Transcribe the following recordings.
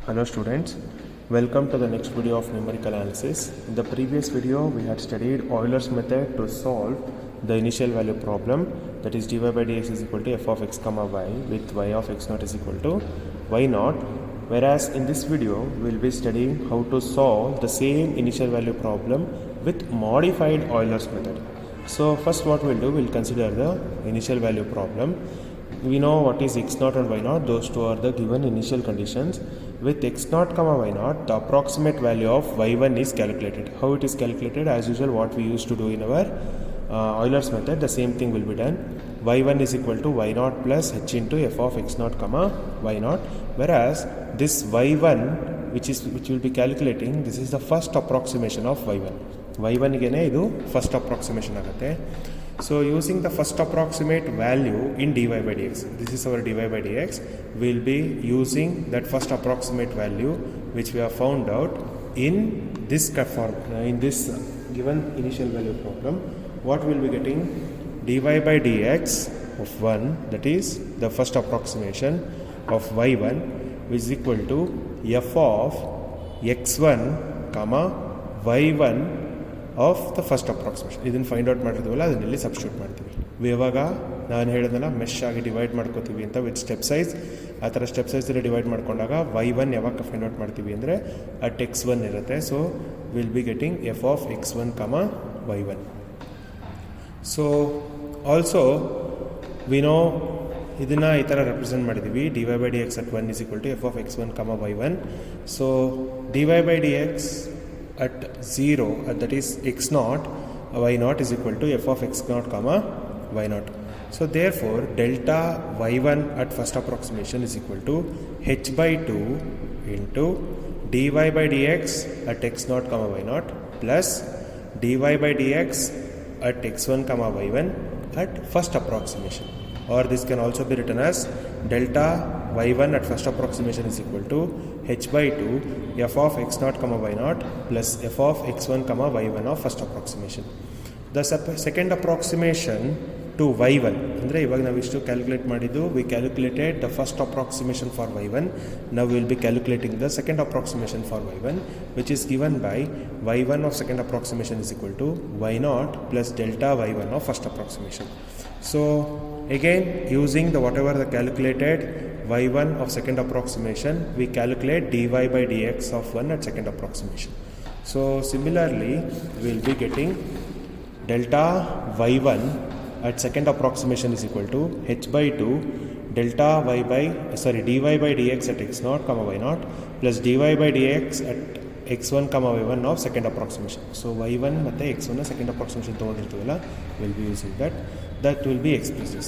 Hello students, welcome to the next video of numerical analysis. In the previous video we had studied Euler's method to solve the initial value problem, that is dy by dx is equal to f of x comma y with y of x naught is equal to y naught, whereas in this video we will be studying how to solve the same initial value problem with modified Euler's method. So first what we'll do, we'll consider the initial value problem. We know what is x naught and y naught, those two are the given initial conditions. With x naught comma y naught, the approximate value of y1 is calculated. How it is calculated? As usual, what we used to do in our Euler's method, the same thing will be done. y1 is equal to y naught plus h into f of x naught comma y naught, whereas this y1 which will be calculating, this is the first approximation of y1. y1 ಗೆನೆ ಇದು first approximation ಆಗುತ್ತೆ. So using the first approximate value in dy by dx, this is our dy by dx, we will be using that first approximate value which we have found out in this form, in this given initial value problem. What we will be getting? Dy by dx of 1, that is the first approximation of y1, which is equal to f of x1 comma y1 of the first approximation. ಇದನ್ನು find out ಮಾಡಿರ್ತೀವಲ್ಲ, ಅದನ್ನೆಲ್ಲಿ substitute ಮಾಡ್ತೀವಿ. ಇವಾಗ ನಾನು ಹೇಳಿದ್ನಲ್ಲ, mesh ಆಗಿ divide ಮಾಡ್ಕೋತೀವಿ ಅಂತ with step size. ಆ ಥರ ಸ್ಟೆಪ್ ಸೈಜಲ್ಲಿ ಡಿವೈಡ್ ಮಾಡ್ಕೊಂಡಾಗ y1 ಯಾವಾಗ ಫೈಂಡ್ ಔಟ್ ಮಾಡ್ತೀವಿ ಅಂದರೆ ಅಟ್ x1 ಇರುತ್ತೆ. So will be getting F of x1 ಕಮ y1. So also we know ಇದನ್ನು ಈ ಥರ ರೆಪ್ರೆಸೆಂಟ್ ಮಾಡಿದ್ದೀವಿ. dy by dx at 1 is equal to f of x1 comma y1. So dy by dx at 0, that is x naught, y naught is equal to f of x naught comma y naught. So therefore delta y1 at first approximation is equal to h by 2 into dy by dx at x naught comma y naught plus dy by dx at x1 comma y1 at first approximation, or this can also be written as delta y1 at first approximation is equal to h by 2 f of x naught comma y naught plus f of x1 comma y1 of first approximation. The second approximation to y1 ಅಂದರೆ ಇವಾಗ ನಾವು ಇಷ್ಟು calculate ಮಾಡಿದ್ದು, we calculated the first approximation for y1. Now we will be calculating the second approximation for y1, which is given by y1 of second approximation is equal to y naught plus delta y1 of first approximation. So again, using the whatever the calculated y1 of second approximation, we calculate dy by dx of 1 at second approximation. So similarly, we will be getting delta y1 at second approximation is equal to h by 2 delta dy by dx at x naught comma y naught plus dy by dx at x1 comma y1 of second approximation. So y1 ಮತ್ತು x1 second approximation ತೊಗೊಂಡಿರ್ತೀವಲ್ಲ, we'll be using that will be expresses.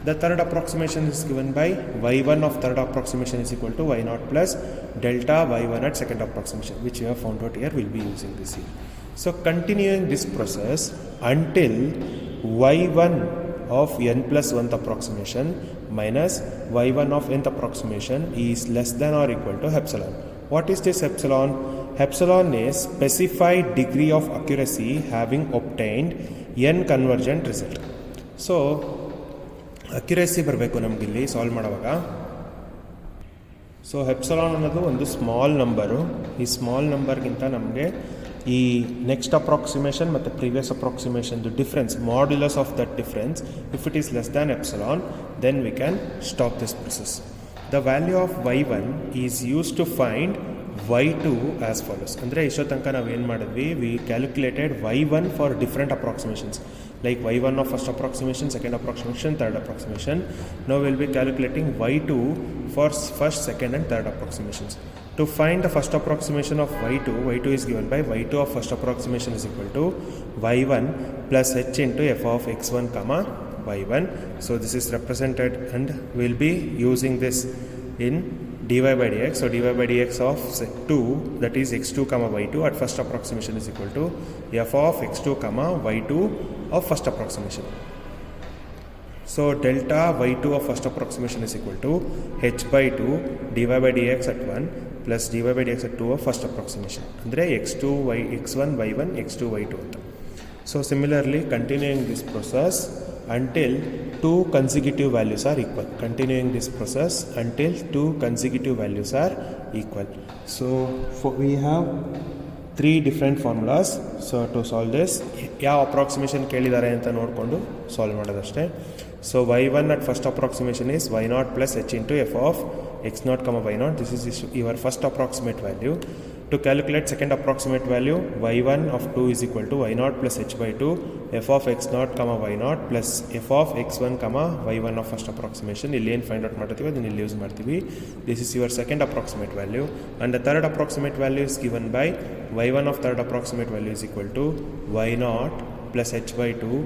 The third approximation is given by y1 of third approximation is equal to y naught plus delta y1 at second approximation, which we have found out here. We'll be using this here. So continuing this process until y1 of n plus 1th approximation minus y1 of nth approximation is less than or equal to epsilon. What is this epsilon? Epsilon is specified degree of accuracy having obtained n convergent result. So accuracy ಬರಬೇಕು ನಮಗಿಲ್ಲಿ solve ಮಾಡುವಾಗ. So epsilon ಅನ್ನೋದು ಒಂದು small number. ಈ small ನಂಬರ್ಗಿಂತ ನಮಗೆ ಈ next approximation ಮತ್ತು ಪ್ರೀವಿಯಸ್ ಅಪ್ರಾಕ್ಸಿಮೇಷನ್ದು difference, modulus of that difference, if it is less than epsilon, then we can stop this process. The value of y1 is use to find y2 as follows. ಅಂದರೆ ಇಷ್ಟೋ ತನಕ ನಾವು ಏನು ಮಾಡಿದ್ವಿ, we calculated y1 for different approximations, like y1 of first approximation, second approximation, third approximation. Now we will be calculating y2 for first, second and third approximations. To find the first approximation of y2 is given by y2 of first approximation is equal to y1 plus h into f of x1 comma y1. So this is represented and we will be using this in dy by dx. So dy by dx of 2, that is x2 comma y2 at first approximation is equal to f of x2 comma y2 of first approximation. So delta y2 of first approximation is equal to h by 2 dy by dx at 1 plus dy by dx at 2 of first approximation. ಅಂದರೆ x1 y1 x2 y2 ಅಂತ. So similarly continuing this process, until two consecutive values are equal. Continuing this process until two consecutive values are equal. So we have three different formulas. So to solve this, ಯಾವ approximation ಕೇಳಿದ್ದಾರೆ ಅಂತ ನೋಡಿಕೊಂಡು solve ಮಾಡೋದಷ್ಟೇ. So y1 at first approximation is y0 plus h into f of x0 comma y0. This is your first approximate value. To calculate second approximate value, y1 of 2 is equal to y0 plus h by 2 f of x0 comma y0 plus f of x1 comma y1 of first approximation. ಇಲ್ಲಿ ಏನು find out ಮಾಡ್ತೀವಿ ಅದನ್ನು ಇಲ್ಲಿ use ಮಾಡ್ತೀವಿ. This is your second approximate value, and the third approximate value is given by y1 of third approximate value is equal to y0 plus h by 2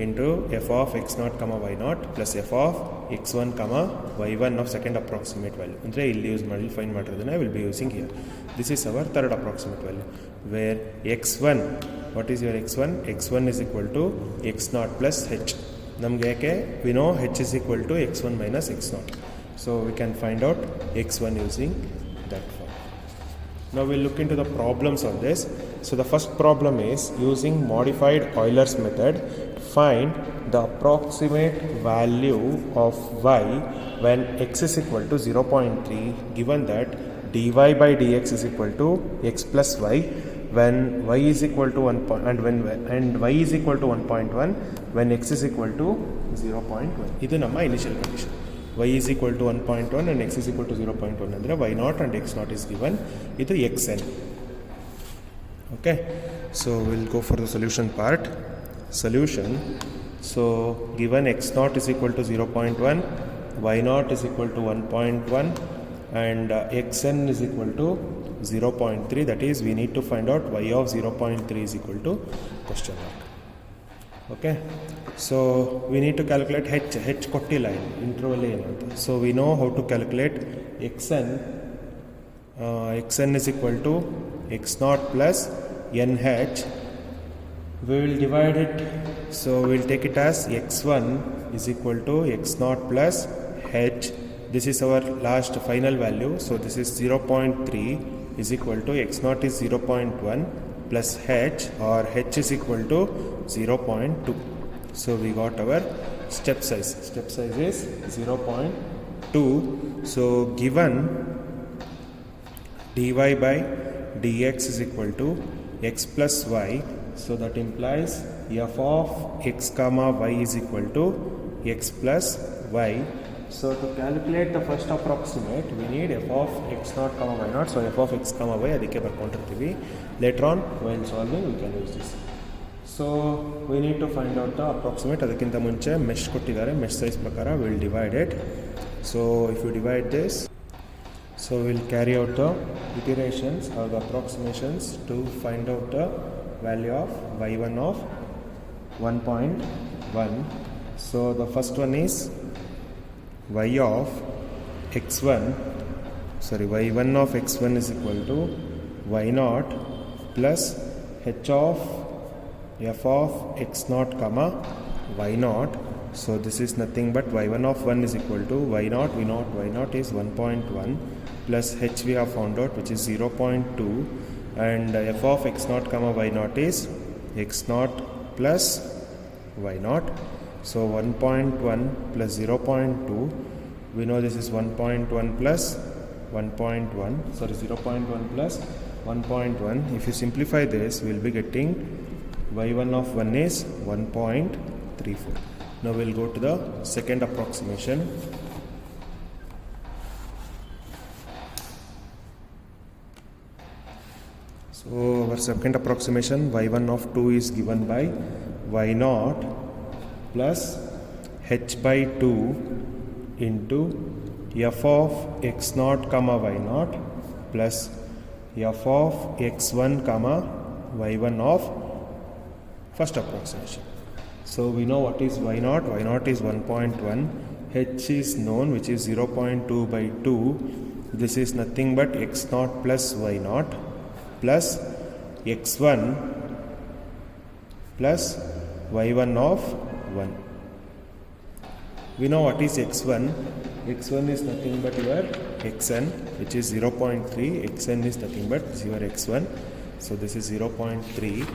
into f of x0 comma y0 plus f of x1 comma y1 of second approximate value. ಅಂದರೆ ಇಲ್ಲಿ use ಮಾಡಿ find ಮಾಡಿರೋದನ್ನ will be using here. This is our third approximate value, where x1, what is your x1? x1 is equal to x0 plus h. ನಮಗೆ ಯಾಕೆ we know h is equal to x1 minus x0. So we can find out x1 using that form. Now we'll look into the problems on this. So the first problem is using modified Euler's method, find the approximate value of y when x is equal to 0.3, given that dy by dx is equal to x plus y when y is equal to 1 and y is equal to 1.1 when x is equal to 0.1. ಇದು ನಮ್ಮ initial condition. y is equal to 1.1 and x is equal to 0.1 ಅಂದರೆ y0 and x0 is given. ಇದು xn. Okay, so we'll go for the solution part. Solution. So given x0 is equal to 0.1, y0 is equal to 1.1 and xn is equal to 0.3. That is, we need to find out y of 0.3 is equal to question mark. Okay, so we need to calculate h ಕೊಟ್ಟಿಲ್ಲ interval ಏನು ಅಂತ. So we know how to calculate xn. Xn is equal to x0 plus nh. We will divide it, so we will take it as x1 is equal to x0 plus h. This is our last final value, so this is 0.3 is equal to x0 is 0.1 plus h, or h is equal to 0.2. So we got our step size. Step size is 0.2. So given dy by dx is equal to x plus y, so that implies f of x comma y is equal to x plus y. So to calculate the first approximate, we need f of x0 comma y0. So f of x comma y ಅದಕ್ಕೆ ಬರ್ಕೊಂಡಿರ್ತೀವಿ. Later on while solving we can use this. So we need to find out the approximate. ಅದಕ್ಕಿಂತ ಮುಂಚೆ mesh ಕೊಟ್ಟಿದ್ದಾರೆ, mesh size ಪ್ರಕಾರ we'll divide it. So if you divide this, so we'll carry out the iterations or the approximations to find out the value of y1 of 1.1. So the first one is y of x1, y1 of x1 is equal to y0 plus h of f of x0 comma y0. So this is nothing but y1 of 1 is equal to y0, we know y0 is 1.1 plus h we have found out, which is 0.2, and f of x0 comma y0 is x0 plus y0. So 1.1 plus 0.2, we know this is 1.1 plus 1.1, 0.1 plus 1.1. If you simplify this, we will be getting y1 of 1 is 1.34. Now we will go to the second approximation. So our second approximation, y1 of 2 is given by y0 plus h by 2 into f of x0 comma y0 plus f of x1 comma y1 of first approximation. So we know what is y0. y0 is 1.1. h is known, which is 0.2 by 2. This is nothing but x0 plus y0 plus x1 plus y1 of 1. We know what is x1. x1 is nothing but your xn, which is 0.3. xn is nothing but your x1. So this is 0.3.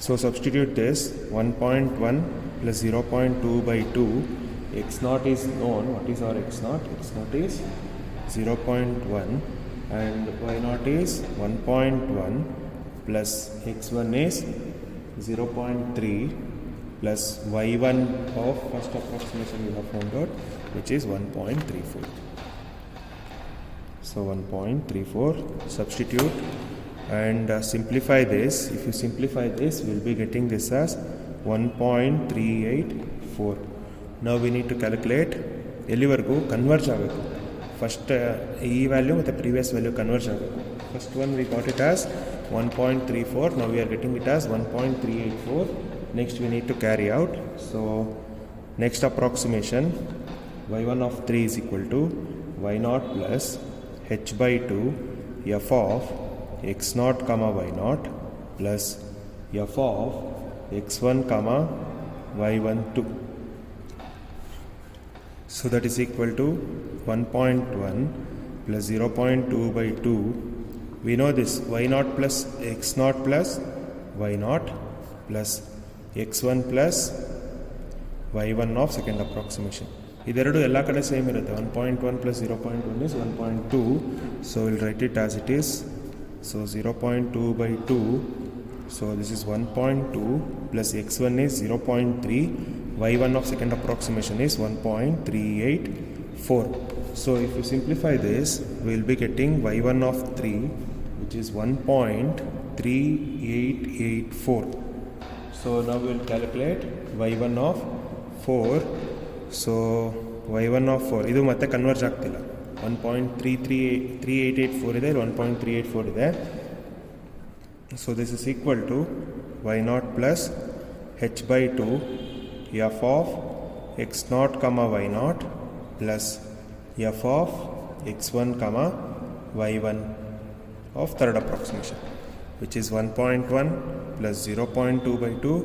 So substitute this 1.1 plus 0.2 by 2. X naught is known. What is our X naught? X naught is 0.1 and Y naught is 1.1 plus X1 is 0.3 plus Y1 of first approximation we have found out, which is 1.34. So 1.34, substitute and simplify this. If you simplify this, we will be getting this as 1.384. Now we need to calculate ಎಲ್ಲಿವರೆಗೂ converge ಆಗಬೇಕು. First ಈ value ಮತ್ತು previous value converge ಆಗಬೇಕು. First one we got it as 1.34. now we are getting it as 1.384. next we need to carry out. So next approximation, y1 of 3 is equal to y0 plus h by 2 f of x0 comma y0 plus f of x1 comma y1 2. So that is equal to 1.1 plus 0.2 by 2. We know this y0 plus x0 plus y0 plus x1 plus y1 of second approximation. ಇದೆರಡು ಎಲ್ಲ ಕಡೆ same ಇರುತ್ತೆ. 1.1 plus 0.1 is 1.2. So we'll write it as it is. So 0.2 by 2. So this is 1.2 plus x1 is 0.3. y1 of second approximation is 1.384. So if you simplify this, we will be getting y1 of 3, which is 1.3884. So now we will calculate y1 of 4. So y1 of 4 ಇದು ಮತ್ತೆ converge ಆಗ್ತಿಲ್ಲ. 1.3884 ಇದೆ, 1.384 ಇದೆ. So this is equal to y0 plus h by 2 f of x0 comma y0 plus f of x1 comma y1 of third approximation, which is 1.1 plus 0.2 by 2.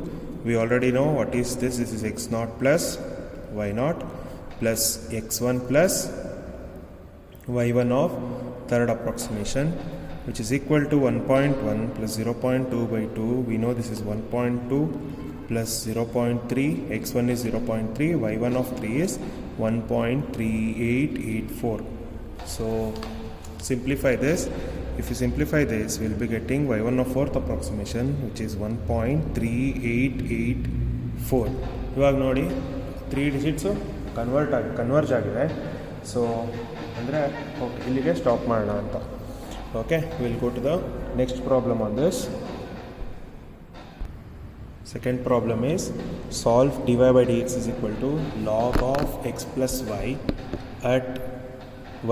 We already know what is this. This is x0 plus y0 plus x1 plus y1 of third approximation, which is equal to 1.1 plus 0.2 by 2. We know this is 1.2 plus 0.3, x1 is 0.3, y1 of 3 is 1.3884. So simplify this. If you simplify this, we will be getting y1 of fourth approximation, which is 1.3884. ಇವಾಗ ನೋಡಿ 3 digits converge ಆಗಿದೆ. So ಅಂದರೆ okay, ಇಲ್ಲಿಗೆ stop ಮಾಡೋಣ ಅಂತ. Okay, will go to the next problem on this. Second problem is solve dy by dx is equal to log of x plus y at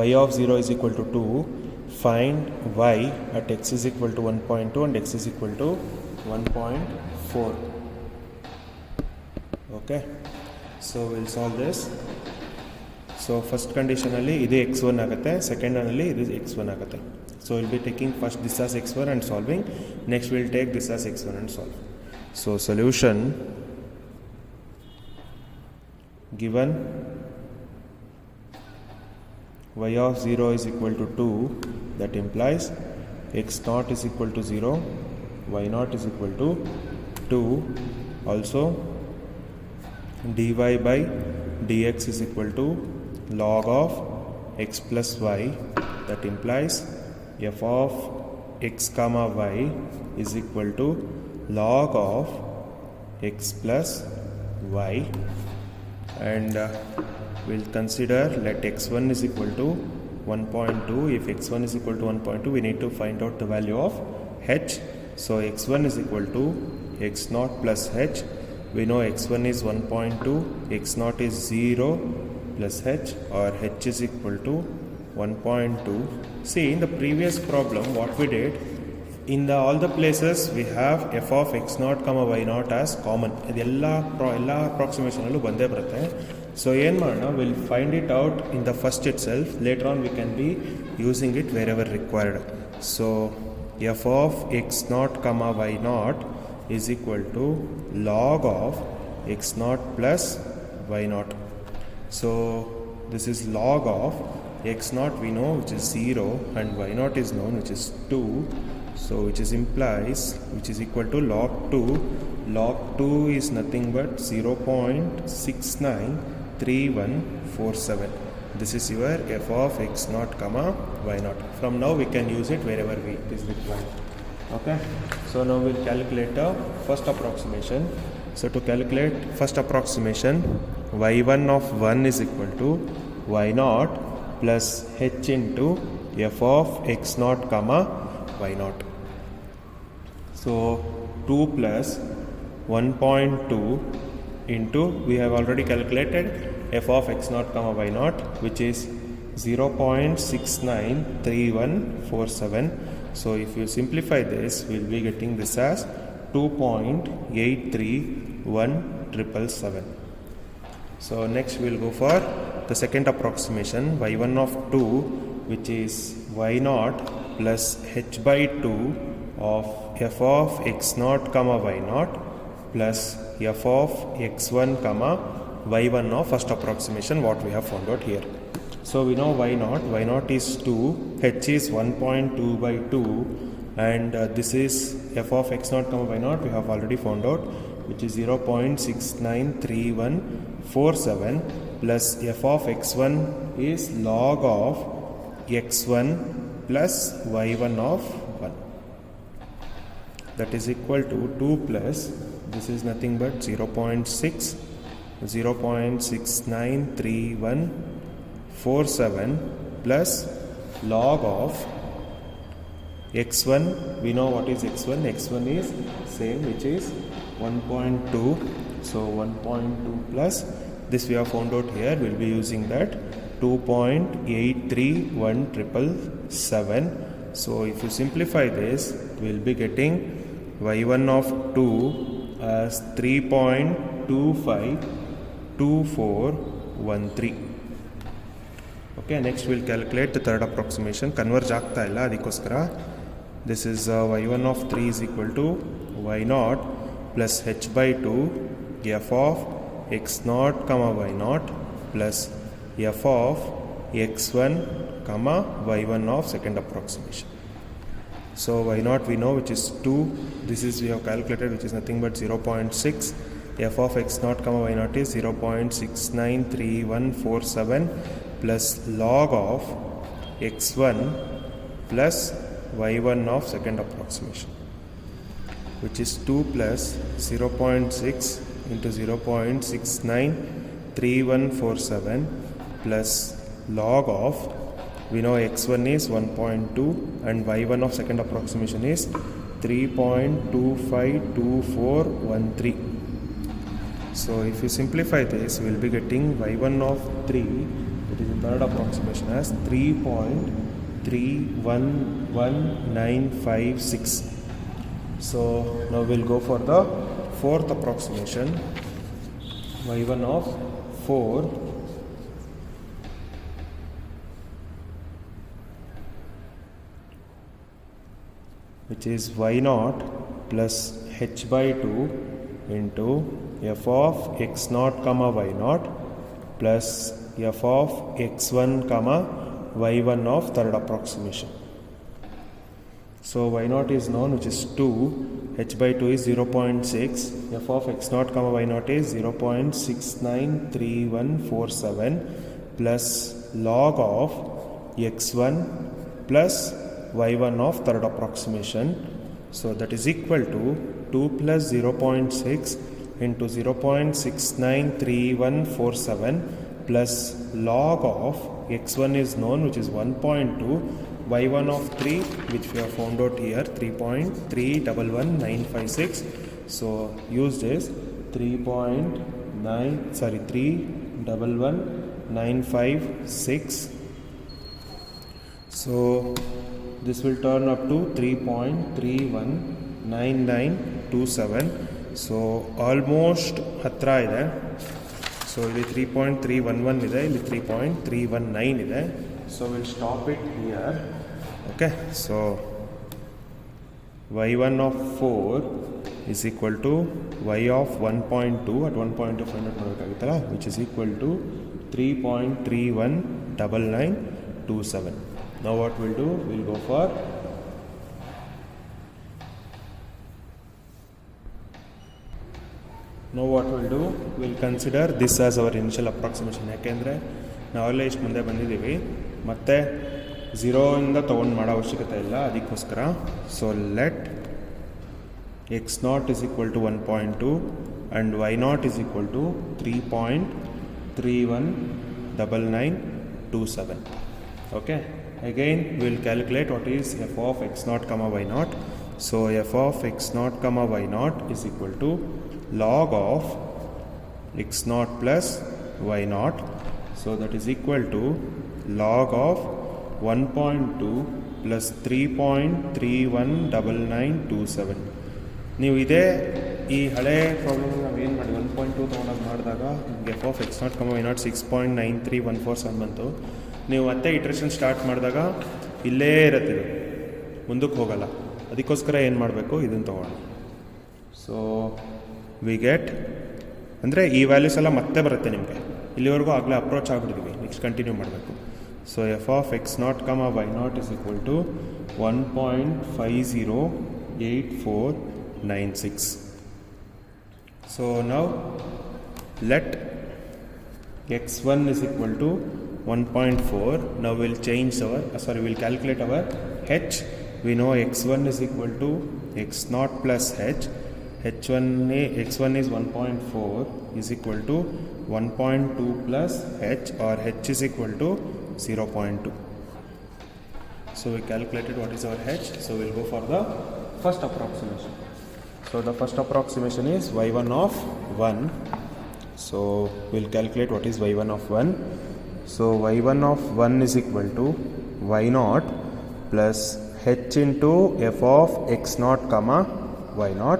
y of 0 is equal to 2. Find y at x is equal to 1.2 and x is equal to 1.4. Okay, so we'll solve this. So first condition alli idu x1 agutte, second alli idu x1 agutte. So we'll be taking first this as x1 and solving. Next we'll take this as x1 and solve. So solution, given y of 0 is equal to 2, that implies x naught is equal to 0, y naught is equal to 2. Also dy by dx is equal to log of x plus y, that implies f of x comma y is equal to log of x plus y. And we'll consider let x1 is equal to 1.2. If x1 is equal to 1.2, we need to find out the value of h. So x1 is equal to x0 plus h. We know x1 is 1.2, x0 is 0 plus h, or h is equal to 1.2. See, in the previous problem what we did, in all the places we have f of x0 comma y0 as common. ಇದೆಲ್ಲ approximation ಅಲ್ಲೂ ಬಂದೇ ಬರುತ್ತೆ. So ಏನು ಮಾಡೋಣ, we'll find it out in the first itself. Later on we can be using it wherever required. So f of x0 comma y0 is equal to log of x0 plus y0. So this is log of x0 we know, which is 0, and y0 is known, which is 2. So which is equal to log 2. Log 2 is nothing but 0.693147. This is your f of x naught comma y naught. From now we can use it wherever it is required. Okay. So now we'll calculate the first approximation. So to calculate first approximation, y1 of 1 is equal to y naught plus h into f of x naught comma y naught. So 2 plus 1.2 into, we have already calculated f of x naught comma y naught, which is 0.693147. So if you simplify this, we'll be getting this as 2.831777. So next we'll go for the second approximation, y1 of 2, which is y naught plus h by 2 of f of x naught comma y naught plus f of x1 comma y1 of first approximation, what we have found out here. So we know y naught is 2, h is 1.2 by 2, and this is f of x naught comma y naught we have already found out, which is 0.693147 plus f of x1 is log of x1 plus y1 of 1. That is equal to 2 plus, this is nothing but 0.693147 plus log of x1. We know what is x1. x1 is same, which is 1.2. So 1.2 plus this we have found out here. We'll be using that 2.831777. So if you simplify this, we'll be getting y1 of 2 as 3.252413. Okay, next we'll calculate the third approximation. Converge ಆಗ್ತಾ ಇಲ್ಲ, ಅದಕ್ಕೋಸ್ಕರ this is y1 of 3 is equal to y naught plus h by 2 f of x naught comma y naught plus f of x1 comma y1 of second approximation. So y naught we know, which is 2. This is we have calculated, which is nothing but 0.6. f of x naught comma y naught is 0.693147 plus log of x1 plus y1 of second approximation, which is 2 plus 0.6 into 0.693147 plus log of, we know x1 is 1.2 and y1 of second approximation is 3.252413. So if you simplify this, we will be getting y1 of 3, that is the third approximation, as 3.311956. So now we'll go for the fourth approximation, y1 of 4, which is y naught plus h by 2 into f of x naught comma y naught plus f of x1 comma y1 of third approximation. So y naught is known, which is 2, h by 2 is 0.6, f of x naught comma y naught is 0.693147 plus log of x1 plus y1 of third approximation. So that is equal to 2 plus 0.6 into 0.693147 plus log of x1 is known, which is 1.2, y1 of 3, which we have found out here, 3.311956. So use this 3.11956. So this will turn up to 3.319927. So almost ಹತ್ರ ಇದೆ. So ಇಲ್ಲಿ 3.311 ಇದೆ, ಇಲ್ಲಿ 3.319 ಇದೆ. So we'll stop it here. Okay, so y1 of 4 is equal to y of 1.2 at 1.2 find out ಮಾಡಬೇಕಾಗುತ್ತಲ್ಲ, which is equal to 3.319927. Now what we'll do, we'll go for Now what we'll do, we'll consider this as our initial approximation. ಯಾಕೆಂದರೆ ನಾವೆಲ್ಲ ಇಷ್ಟು ಮುಂದೆ ಬಂದಿದ್ದೀವಿ, ಮತ್ತು ಝೀರೋಯಿಂದ ತೊಗೊಂಡು ಮಾಡೋ ಅವಶ್ಯಕತೆ ಇಲ್ಲ, ಅದಕ್ಕೋಸ್ಕರ. So let x0 is equal to 1.2 and y0 is equal to 3.319927. Okay, again we'll calculate what is f of x0 comma y0. So f of x0 comma y0 is equal to log of x0 plus y0. So that is equal to log of 1.2 plus 3.319927. ನೀವು ಇದೇ ಈ ಹಳೆ problem ನಾವು ಏನು ಮಾಡಿ 1.2 ತೊಗೊಂಡಾಗ ಮಾಡಿದಾಗ ನಿಮಗೆ F of x0 comma y0 6.93147 ಬಂತು. ನೀವು ಮತ್ತೆ ಇಟ್ರೇಷನ್ ಸ್ಟಾರ್ಟ್ ಮಾಡಿದಾಗ ಇಲ್ಲೇ ಇರುತ್ತೆ, ಇದು ಮುಂದಕ್ಕೆ ಹೋಗಲ್ಲ. ಅದಕ್ಕೋಸ್ಕರ ಏನು ಮಾಡಬೇಕು, ಇದನ್ನು ತೊಗೊಳ್ಳೋಣ. ಸೊ ವಿ ಗೆಟ್, ಅಂದರೆ ಈ ವ್ಯಾಲ್ಯೂಸ್ ಎಲ್ಲ ಮತ್ತೆ ಬರುತ್ತೆ ನಿಮಗೆ. ಇಲ್ಲಿವರೆಗೂ ಆಗಲೇ ಅಪ್ರೋಚ್ ಆಗಿಬಿಟ್ಟಿದ್ವಿ, ನೆಕ್ಸ್ಟ್ ಕಂಟಿನ್ಯೂ ಮಾಡಬೇಕು. So F of x0 comma y0 is equal to 1.508496. So now let x1 is equal to 1.4. Now we'll change our, we'll calculate our h. We know x1 is equal to x0 plus h. x1 is 1.4 is equal to 1.2 plus h, or h is equal to 0.2. So we calculated what is our h. So we'll go for the first approximation. So the first approximation is y1 of 1. So we'll calculate what is y1 of 1. So y1 of 1 is equal to y0 plus h into f of x0 comma y0.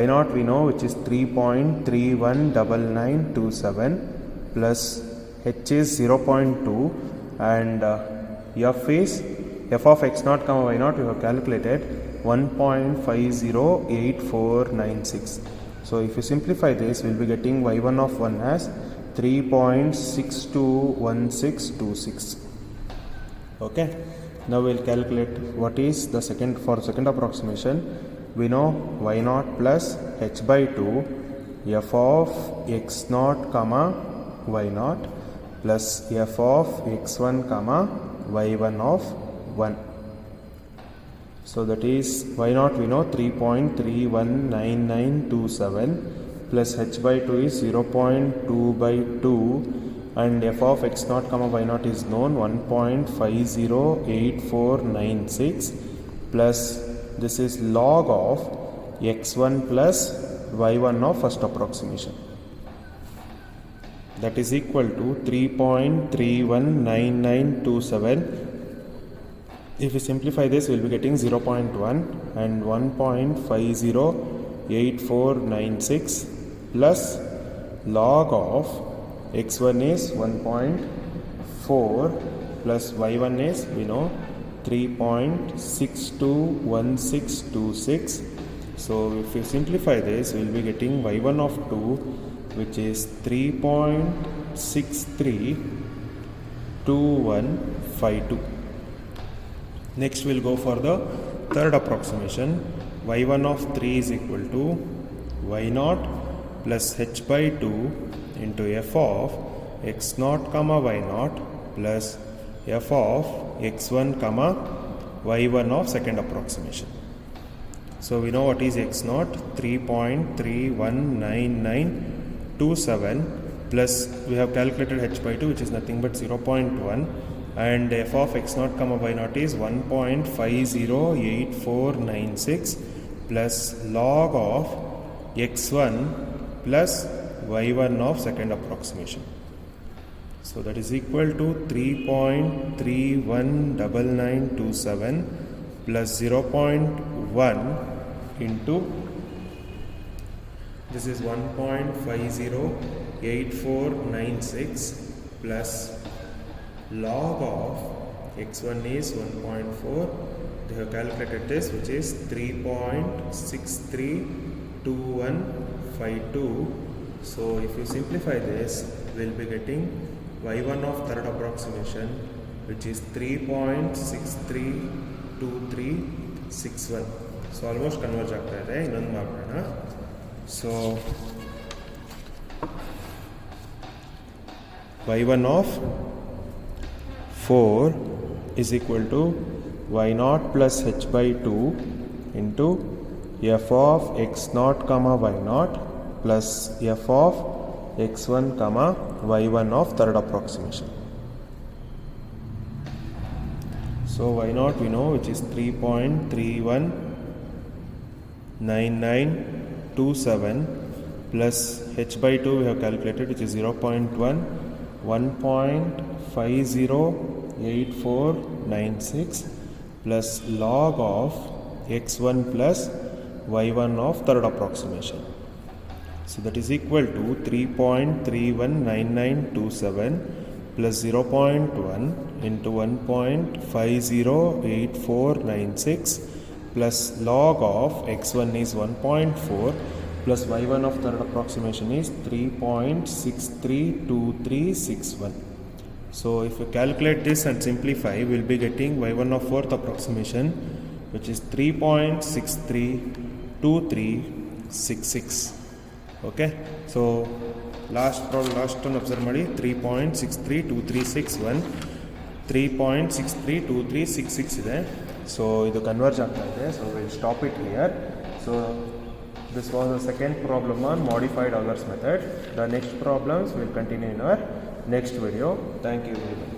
y0 we know, which is 3.319927 plus h is 0.2, and f is f of x0 comma y0 we have calculated 1.508496. So if you simplify this, we'll be getting y1 of 1 as 3.621626. Okay, now we'll calculate what is the second approximation. We know y0 plus h by 2 f of x0 comma y0 plus f of x1 comma y1 of 1. So that is y0 we know 3.319927 plus h by 2 is 0.2 by 2, and f of x0 comma y0 is known 1.508496 plus this is log of x1 plus y1 of first approximation. That is equal to 3.319927. If we simplify this, we will be getting 0.1 and 1.508496 plus log of x1 is 1.4 plus y1 is, we know, 3.621626. So if we simplify this, we will be getting y1 of 2, which is 3.632152. Next we'll go for the third approximation. y1 of 3 is equal to y0 plus h by 2 into f of x0 comma y0 plus f of x1 comma y1 of second approximation. So we know what is x0, 3.319927 plus we have calculated h by 2, which is nothing but 0.1, and f of x0 comma y0 is 1.508496 plus log of x1 plus y1 of second approximation. So that is equal to 3.319927 plus 0.1 into, this is 1.508496 plus log of x1 is 1.4. They have calculated this, which is 3.632152. So if you simplify this, we'll be getting y1 of third approximation, which is 3.632361. So almost converge ಆಗ್ತಾ ಇದೆ. ಇನ್ನೊಂದು ಮಾಡೋಣ. So y1 of 4 is equal to y0 plus h by 2 into f of x0 comma y0 plus f of x1 comma y1 of third approximation. So y0 we know, which is 3.319927 plus h by 2 we have calculated, which is 0.1, 1.508496 plus log of x1 plus y1 of third approximation. So that is equal to 3.319927 plus 0.1 into 1.508496 plus log of x1 is 1.4 plus y1 of third approximation is 3.632361. So if we calculate this and simplify, we will be getting y1 of fourth approximation, which is 3.632366. Okay, so last one observe ಮಾಡಿ 3.632361 3.632366 ಇದೆ. So ಇದು converge ಆಗ್ತಾ ಇದೆ. So will stop it here. So this was the second problem on modified Euler's method. The next problems will continue in our next video. Thank you very much.